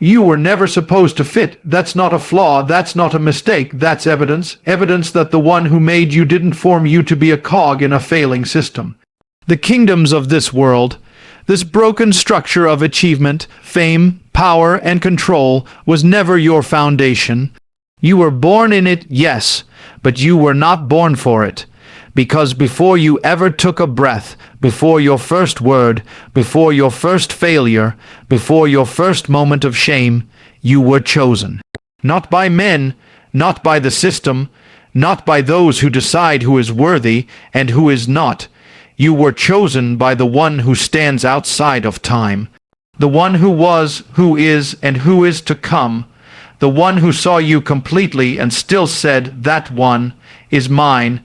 You were never supposed to fit. That's not a flaw. That's not a mistake. That's evidence. Evidence that the one who made you didn't form you to be a cog in a failing system. The kingdoms of this world, this broken structure of achievement, fame, power, and control, was never your foundation. You were born in it, yes, but you were not born for it. Because before you ever took a breath, before your first word, before your first failure, before your first moment of shame, you were chosen. Not by men, not by the system, not by those who decide who is worthy and who is not. You were chosen by the one who stands outside of time, the one who was, who is, and who is to come, the one who saw you completely and still said, "That one is mine."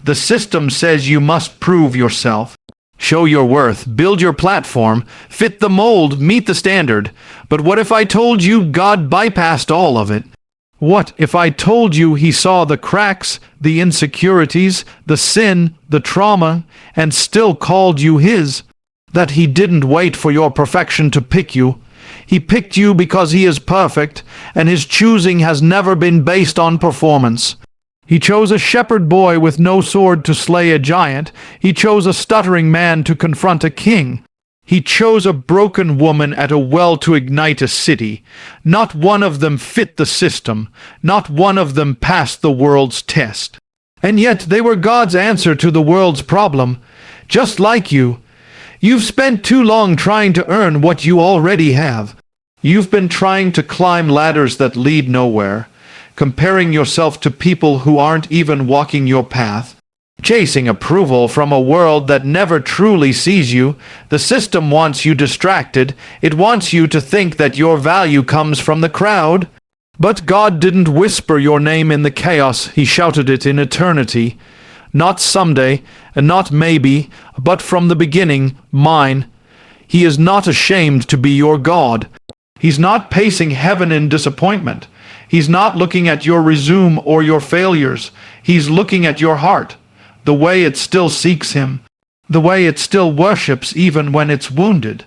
The system says you must prove yourself, show your worth, build your platform, fit the mold, meet the standard. But what if I told you God bypassed all of it? What if I told you he saw the cracks, the insecurities, the sin, the trauma, and still called you his? That he didn't wait for your perfection to pick you. He picked you because he is perfect, and his choosing has never been based on performance. He chose a shepherd boy with no sword to slay a giant. He chose a stuttering man to confront a king. He chose a broken woman at a well to ignite a city. Not one of them fit the system. Not one of them passed the world's test. And yet they were God's answer to the world's problem. Just like you. You've spent too long trying to earn what you already have. You've been trying to climb ladders that lead nowhere, comparing yourself to people who aren't even walking your path, chasing approval from a world that never truly sees you. The system wants you distracted. It wants you to think that your value comes from the crowd. But God didn't whisper your name in the chaos. He shouted it in eternity. Not someday, and not maybe, but from the beginning, mine. He is not ashamed to be your God. He's not pacing heaven in disappointment. He's not looking at your resume or your failures. He's looking at your heart, the way it still seeks him, the way it still worships even when it's wounded,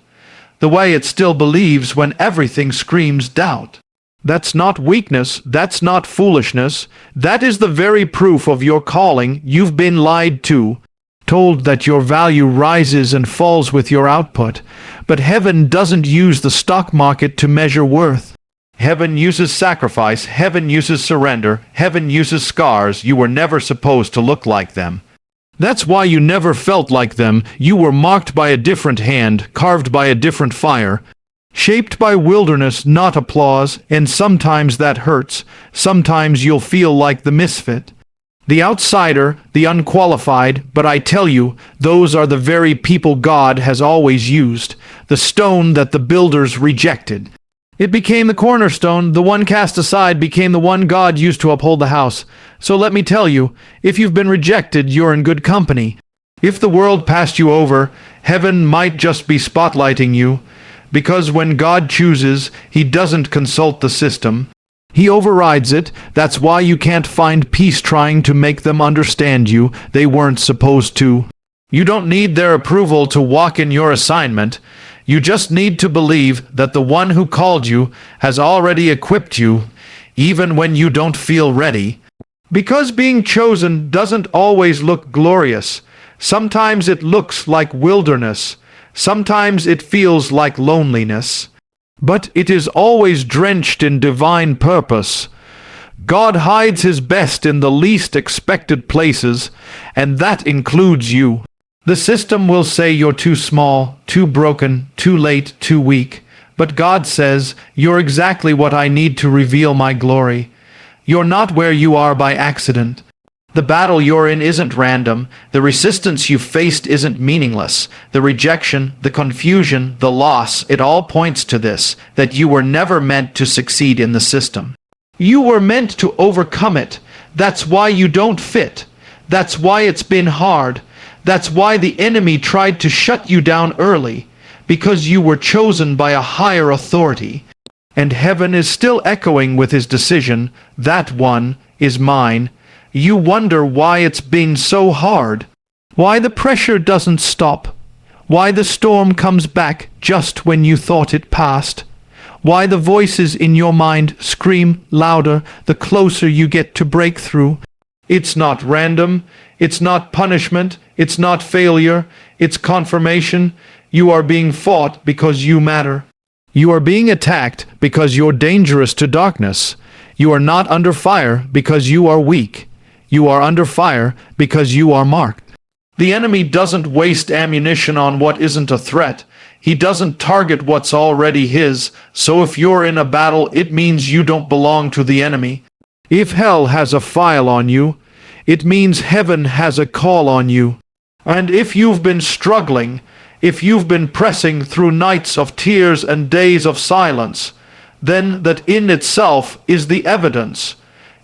the way it still believes when everything screams doubt. That's not weakness. That's not foolishness. That is the very proof of your calling. You've been lied to, told that your value rises and falls with your output. But heaven doesn't use the stock market to measure worth. Heaven uses sacrifice. Heaven uses surrender. Heaven uses scars. You were never supposed to look like them. That's why you never felt like them. You were marked by a different hand, carved by a different fire, shaped by wilderness, not applause, and sometimes that hurts. Sometimes you'll feel like the misfit, the outsider, the unqualified, but I tell you, those are the very people God has always used, the stone that the builders rejected. It became the cornerstone. The one cast aside became the one God used to uphold the house. So let me tell you, if you've been rejected, you're in good company. If the world passed you over, heaven might just be spotlighting you, because when God chooses, he doesn't consult the system. He overrides it. That's why you can't find peace trying to make them understand you. They weren't supposed to. You don't need their approval to walk in your assignment. You just need to believe that the one who called you has already equipped you, even when you don't feel ready. Because being chosen doesn't always look glorious. Sometimes it looks like wilderness. Sometimes it feels like loneliness. But it is always drenched in divine purpose. God hides his best in the least expected places, and that includes you. The system will say you're too small, too broken, too late, too weak. But God says, you're exactly what I need to reveal my glory. You're not where you are by accident. The battle you're in isn't random. The resistance you've faced isn't meaningless. The rejection, the confusion, the loss, it all points to this, that you were never meant to succeed in the system. You were meant to overcome it. That's why you don't fit. That's why it's been hard. That's why the enemy tried to shut you down early, because you were chosen by a higher authority. And heaven is still echoing with his decision, that one is mine. You wonder why it's been so hard, why the pressure doesn't stop, why the storm comes back just when you thought it passed, Why the voices in your mind scream louder the closer you get to breakthrough. It's not random, it's not punishment, it's not failure, it's confirmation. You are being fought because you matter. You are being attacked because you're dangerous to darkness. You are not under fire because you are weak. You are under fire because you are marked. The enemy doesn't waste ammunition on what isn't a threat. He doesn't target what's already his. So if you're in a battle, it means you don't belong to the enemy. If hell has a file on you, it means heaven has a call on you. And if you've been struggling, if you've been pressing through nights of tears and days of silence, then that in itself is the evidence.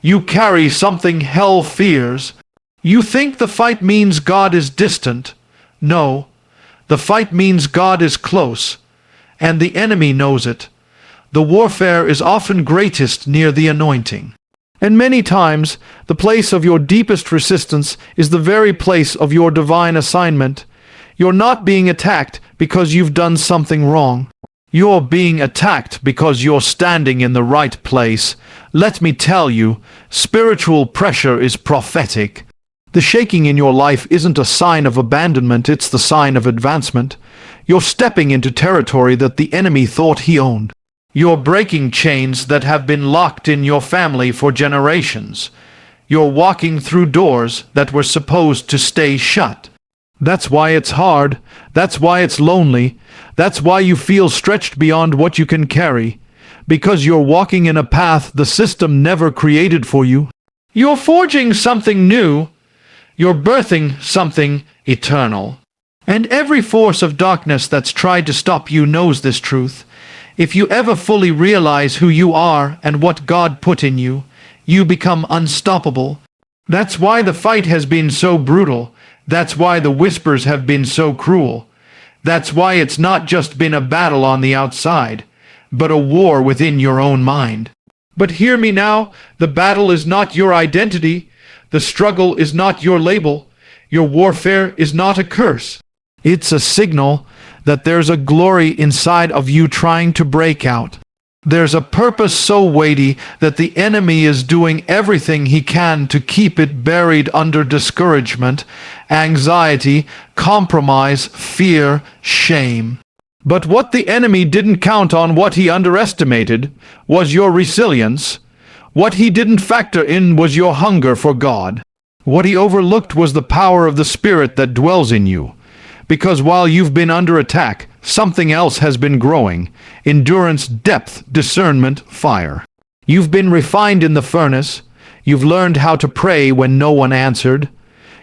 You carry something hell fears. You think the fight means God is distant. No, the fight means God is close, and the enemy knows it. The warfare is often greatest near the anointing. And many times, the place of your deepest resistance is the very place of your divine assignment. You're not being attacked because you've done something wrong. You're being attacked because you're standing in the right place. Let me tell you, spiritual pressure is prophetic. The shaking in your life isn't a sign of abandonment, it's the sign of advancement. You're stepping into territory that the enemy thought he owned. You're breaking chains that have been locked in your family for generations. You're walking through doors that were supposed to stay shut. That's why it's hard. That's why it's lonely. That's why you feel stretched beyond what you can carry. Because you're walking in a path the system never created for you. You're forging something new. You're birthing something eternal. And every force of darkness that's tried to stop you knows this truth. If you ever fully realize who you are and what God put in you, you become unstoppable. That's why the fight has been so brutal. That's why the whispers have been so cruel. That's why it's not just been a battle on the outside, but a war within your own mind. But hear me now, the battle is not your identity. The struggle is not your label. Your warfare is not a curse. It's a signal that there's a glory inside of you trying to break out. There's a purpose so weighty that the enemy is doing everything he can to keep it buried under discouragement, anxiety, compromise, fear, shame. But what the enemy didn't count on, what he underestimated, was your resilience. What he didn't factor in was your hunger for God. What he overlooked was the power of the Spirit that dwells in you. Because while you've been under attack, something else has been growing. Endurance, depth, discernment, fire. You've been refined in the furnace. You've learned how to pray when no one answered.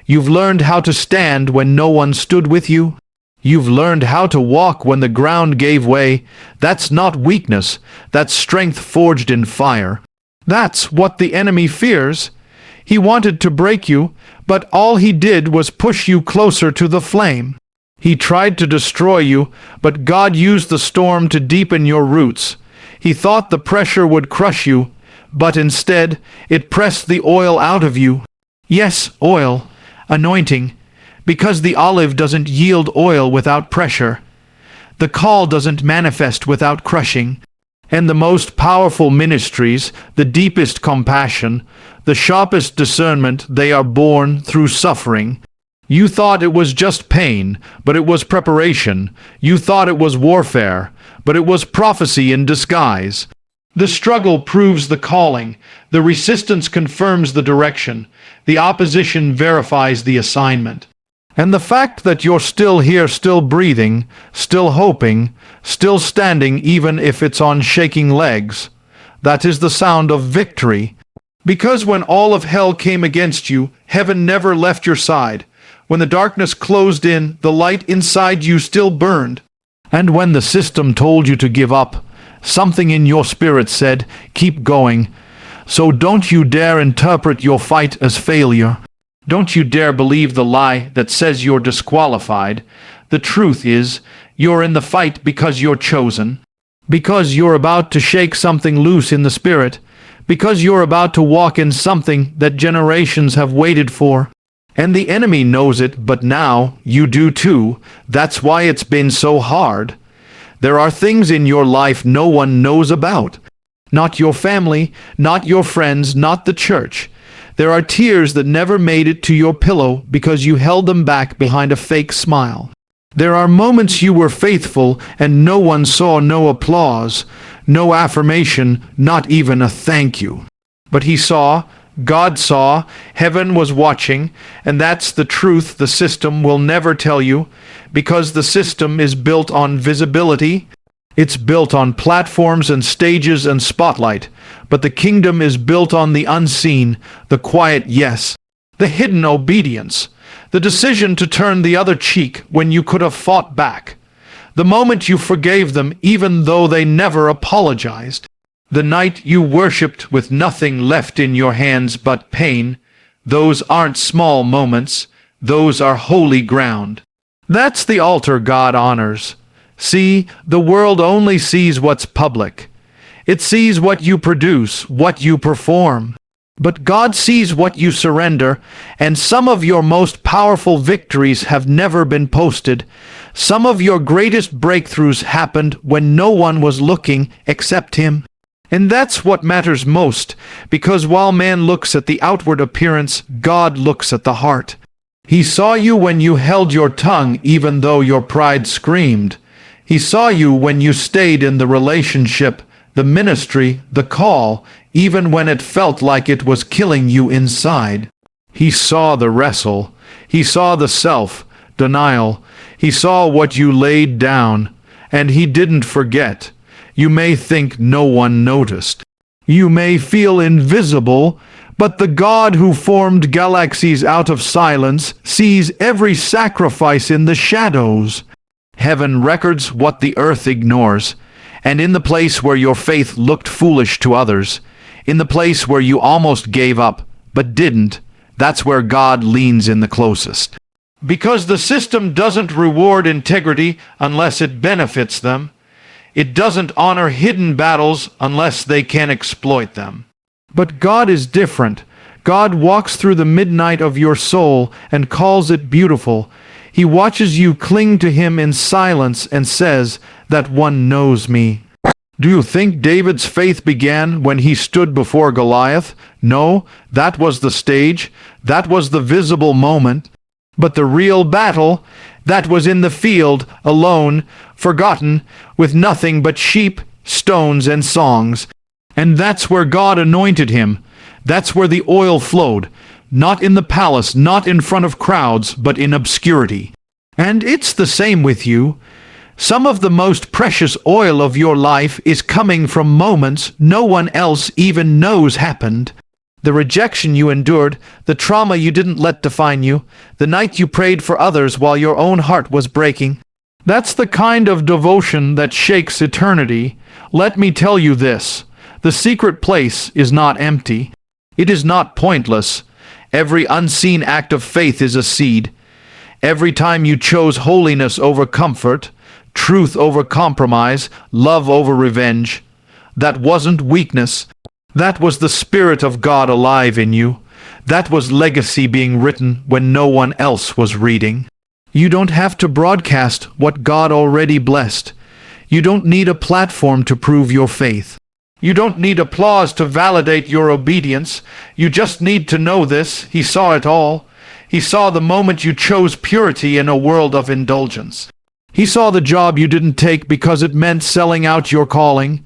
You've learned how to stand when no one stood with you. You've learned how to walk when the ground gave way. That's not weakness. That's strength forged in fire. That's what the enemy fears. He wanted to break you, but all he did was push you closer to the flame. He tried to destroy you, but God used the storm to deepen your roots. He thought the pressure would crush you, but instead it pressed the oil out of you. Yes, oil, anointing, because the olive doesn't yield oil without pressure. The call doesn't manifest without crushing. And the most powerful ministries, the deepest compassion, the sharpest discernment, they are born through suffering. You thought it was just pain, but it was preparation. You thought it was warfare, but it was prophecy in disguise. The struggle proves the calling. The resistance confirms the direction. The opposition verifies the assignment. And the fact that you're still here, still breathing, still hoping, still standing even if it's on shaking legs, that is the sound of victory. Because when all of hell came against you, heaven never left your side. When the darkness closed in, the light inside you still burned. And when the system told you to give up, something in your spirit said, keep going. So don't you dare interpret your fight as failure. Don't you dare believe the lie that says you're disqualified. The truth is, you're in the fight because you're chosen. Because you're about to shake something loose in the spirit. Because you're about to walk in something that generations have waited for. And the enemy knows it, but now you do too. That's why it's been so hard. There are things in your life no one knows about. Not your family, not your friends, not the church. There are tears that never made it to your pillow because you held them back behind a fake smile. There are moments you were faithful and no one saw, no applause, no affirmation, not even a thank you. But he saw, God saw, heaven was watching, and that's the truth the system will never tell you, because the system is built on visibility. It's built on platforms and stages and spotlight, but the kingdom is built on the unseen, the quiet yes, the hidden obedience, the decision to turn the other cheek when you could have fought back, the moment you forgave them even though they never apologized, the night you worshipped with nothing left in your hands but pain. Those aren't small moments, those are holy ground. That's the altar God honors. See, the world only sees what's public. It sees what you produce, what you perform. But God sees what you surrender, and some of your most powerful victories have never been posted. Some of your greatest breakthroughs happened when no one was looking except Him. And that's what matters most, because while man looks at the outward appearance, God looks at the heart. He saw you when you held your tongue even though your pride screamed. He saw you when you stayed in the relationship, the ministry, the call, even when it felt like it was killing you inside. He saw the wrestle. He saw the self-denial. He saw what you laid down, and He didn't forget. You may think no one noticed. You may feel invisible, but the God who formed galaxies out of silence sees every sacrifice in the shadows. Heaven records what the earth ignores, and in the place where your faith looked foolish to others, in the place where you almost gave up, but didn't, that's where God leans in the closest. Because the system doesn't reward integrity unless it benefits them. It doesn't honor hidden battles unless they can exploit them. But God is different. God walks through the midnight of your soul and calls it beautiful. He watches you cling to Him in silence and says, "That one knows me." Do you think David's faith began when he stood before Goliath? No, that was the stage. That was the visible moment. But the real battle, that was in the field, alone, forgotten, with nothing but sheep, stones, and songs. And that's where God anointed him. That's where the oil flowed. Not in the palace, not in front of crowds, but in obscurity. And it's the same with you. Some of the most precious oil of your life is coming from moments no one else even knows happened. The rejection you endured, the trauma you didn't let define you, the night you prayed for others while your own heart was breaking. That's the kind of devotion that shakes eternity. Let me tell you this. The secret place is not empty. It is not pointless. Every unseen act of faith is a seed. Every time you chose holiness over comfort, truth over compromise, love over revenge, that wasn't weakness. That was the Spirit of God alive in you. That was legacy being written when no one else was reading. You don't have to broadcast what God already blessed. You don't need a platform to prove your faith. You don't need applause to validate your obedience. You just need to know this. He saw it all. He saw the moment you chose purity in a world of indulgence. He saw the job you didn't take because it meant selling out your calling.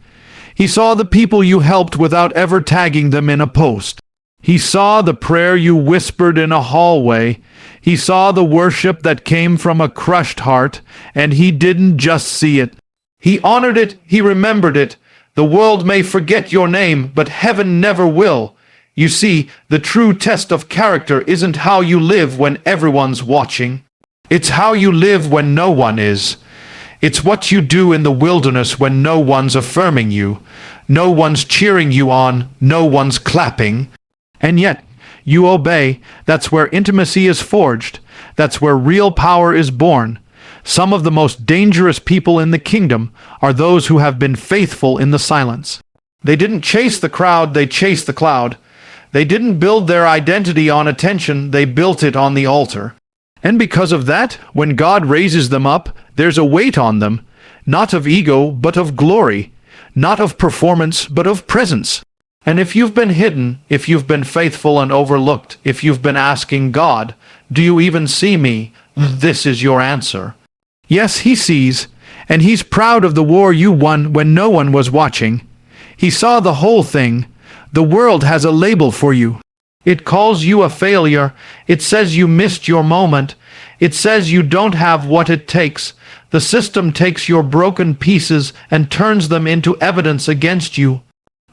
He saw the people you helped without ever tagging them in a post. He saw the prayer you whispered in a hallway. He saw the worship that came from a crushed heart, and He didn't just see it. He honored it, He remembered it. The world may forget your name, but heaven never will. You see, the true test of character isn't how you live when everyone's watching. It's how you live when no one is. It's what you do in the wilderness when no one's affirming you, no one's cheering you on, no one's clapping. And yet, you obey. That's where intimacy is forged. That's where real power is born. Some of the most dangerous people in the kingdom are those who have been faithful in the silence. They didn't chase the crowd, they chased the cloud. They didn't build their identity on attention, they built it on the altar. And because of that, when God raises them up, there's a weight on them. not of ego, but of glory, not of performance, but of presence. And if you've been hidden, if you've been faithful and overlooked, if you've been asking God, "Do you even see me?" this is your answer. Yes, he sees, and he's proud of the war you won when no one was watching. He saw the whole thing. The world has a label for you. It calls you a failure. It says you missed your moment. It says you don't have what it takes. The system takes your broken pieces and turns them into evidence against you.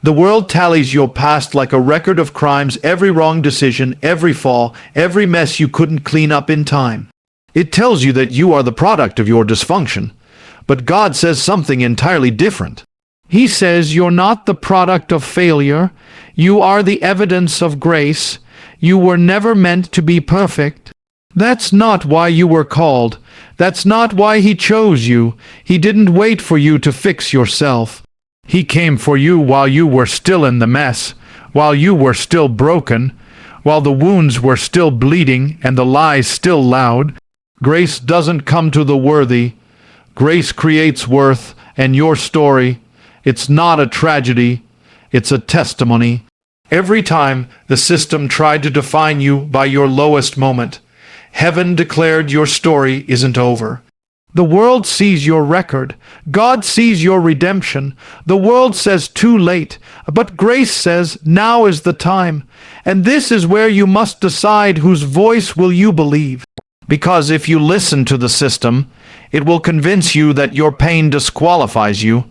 The world tallies your past like a record of crimes, every wrong decision, every fall, every mess you couldn't clean up in time. It tells you that you are the product of your dysfunction. But God says something entirely different. He says you're not the product of failure. You are the evidence of grace. You were never meant to be perfect. That's not why you were called. That's not why he chose you. He didn't wait for you to fix yourself. He came for you while you were still in the mess, while you were still broken, while the wounds were still bleeding and the lies still loud. Grace doesn't come to the worthy. Grace creates worth, and your story, it's not a tragedy, it's a testimony. Every time the system tried to define you by your lowest moment, heaven declared your story isn't over. The world sees your record. God sees your redemption. The world says too late, but grace says now is the time. And this is where you must decide whose voice will you believe. Because if you listen to the system, it will convince you that your pain disqualifies you,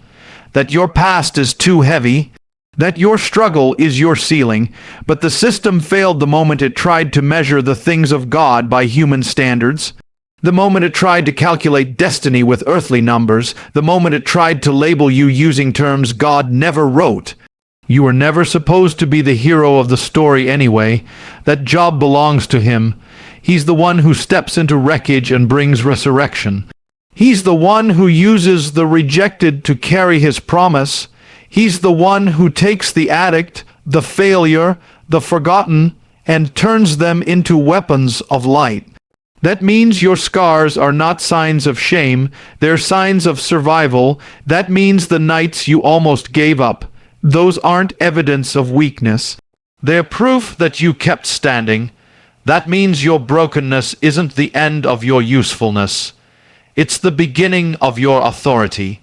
that your past is too heavy, that your struggle is your ceiling, but the system failed the moment it tried to measure the things of God by human standards. The moment it tried to calculate destiny with earthly numbers, the moment it tried to label you using terms God never wrote. You were never supposed to be the hero of the story anyway. That job belongs to him. He's the one who steps into wreckage and brings resurrection. He's the one who uses the rejected to carry his promise. He's the one who takes the addict, the failure, the forgotten, and turns them into weapons of light. That means your scars are not signs of shame, they're signs of survival. That means the nights you almost gave up, those aren't evidence of weakness. They're proof that you kept standing. That means your brokenness isn't the end of your usefulness. It's the beginning of your authority.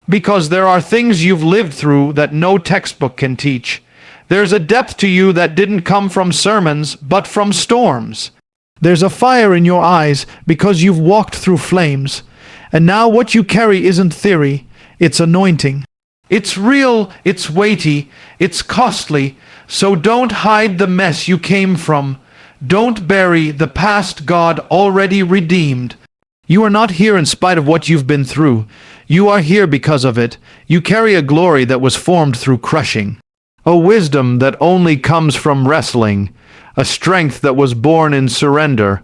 Because there are things you've lived through that no textbook can teach. There's a depth to you that didn't come from sermons, but from storms. There's a fire in your eyes because you've walked through flames. And now what you carry isn't theory, it's anointing. It's real, it's weighty, it's costly. So don't hide the mess you came from. Don't bury the past God already redeemed. You are not here in spite of what you've been through. You are here because of it. You carry a glory that was formed through crushing. A wisdom that only comes from wrestling. A strength that was born in surrender.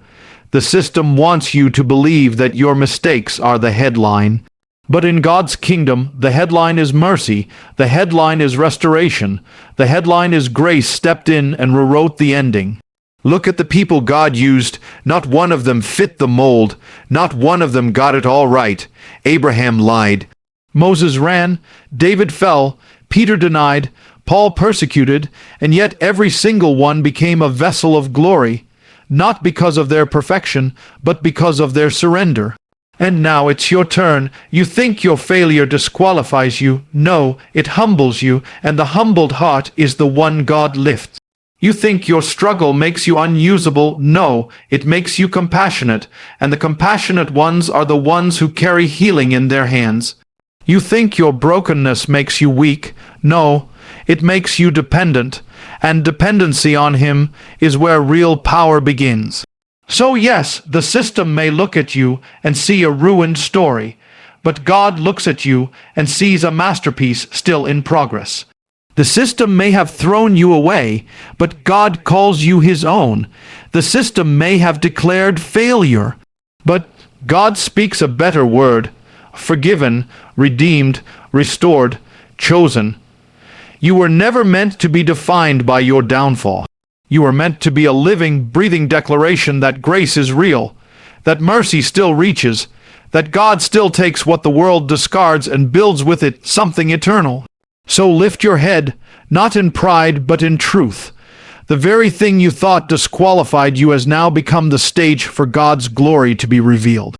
The system wants you to believe that your mistakes are the headline. But in God's kingdom, the headline is mercy. The headline is restoration. The headline is grace stepped in and rewrote the ending. Look at the people God used. Not one of them fit the mold. Not one of them got it all right. Abraham lied. Moses ran. David fell. Peter denied. Paul persecuted. And yet every single one became a vessel of glory. Not because of their perfection, but because of their surrender. And now it's your turn. You think your failure disqualifies you. No, it humbles you, and the humbled heart is the one God lifts. You think your struggle makes you unusable. No, it makes you compassionate, and the compassionate ones are the ones who carry healing in their hands. You think your brokenness makes you weak. No, it makes you dependent, and dependency on Him is where real power begins. So yes, the system may look at you and see a ruined story, but God looks at you and sees a masterpiece still in progress. The system may have thrown you away, but God calls you His own. The system may have declared failure, but God speaks a better word: forgiven, redeemed, restored, chosen. You were never meant to be defined by your downfall. You were meant to be a living, breathing declaration that grace is real, that mercy still reaches, that God still takes what the world discards and builds with it something eternal. So lift your head, not in pride but in truth. The very thing you thought disqualified you has now become the stage for God's glory to be revealed.